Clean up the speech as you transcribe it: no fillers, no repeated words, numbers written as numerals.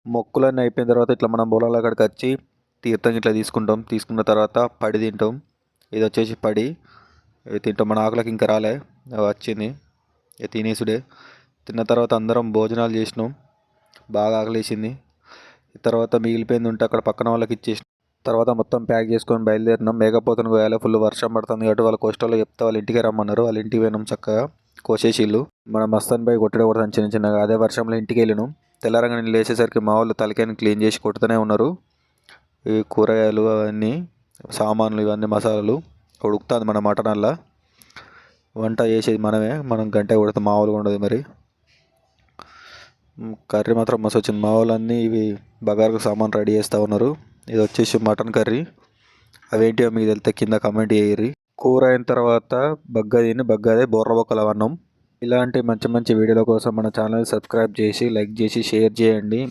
మొక్కులన్నీ అయిపోయిన తర్వాత ఇట్లా మనం పొలాల కాడికి వచ్చి తీర్థం ఇట్లా తీసుకుంటాం. తీసుకున్న తర్వాత పడి తింటాం. ఇది వచ్చేసి పడి ఇది తింటాం. మన ఆకలికి ఇంకా రాలే, వచ్చింది, ఇది తినేసుడే. తిన్న తర్వాత అందరం భోజనాలు చేసినాం. బాగా ఆకలేసింది. తర్వాత మిగిలిపోయింది ఉంటే అక్కడ పక్కన వాళ్ళకి ఇచ్చేసి తర్వాత మొత్తం ప్యాక్ చేసుకొని బయలుదేరినాం. మేకపోతను కోయాలి, ఫుల్ వర్షం పడుతుంది కాబట్టి వాళ్ళ కోస్టల్లో చెప్తే వాళ్ళ ఇంటికి రమ్మన్నారు. వాళ్ళ ఇంటికి పోయినాం. చక్కగా కోసేసిళ్ళు. మన మస్తాన్ బై కొట్టడే కొడతాను చిన్న చిన్నగా. అదే వర్షంలో ఇంటికి వెళ్ళినాం. తెల్లారంగా నేను లేచేసరికి మా వాళ్ళు తలకాయని క్లీన్ చేసి కొడుతూనే ఉన్నారు. ఈ కూరగాయలు అవన్నీ సామాన్లు ఇవన్నీ మసాలాలు ఉడుకుతుంది. మన మటన్ అలా వంట చేసేది మనమే. మనం గంట కొడితే మామూలుగా ఉండదు మరి. కర్రీ మాత్రం మస్తు వచ్చింది. మా వాళ్ళన్నీ ఇవి బగారకు సామాన్ రెడీ చేస్తూ ఉన్నారు. ఇది వచ్చేసి మటన్ కర్రీ. అవేంటివో మీకు తెలితే కింద కమెంట్ చేయర్రి. కూర అయిన తర్వాత బగ్గదిని బగ్గదే బొర్రబొక్కల అన్నం. ఇలాంటి మంచి మంచి వీడియోల కోసం మన ఛానల్ సబ్స్క్రైబ్ చేసి లైక్ చేసి షేర్ చేయండి.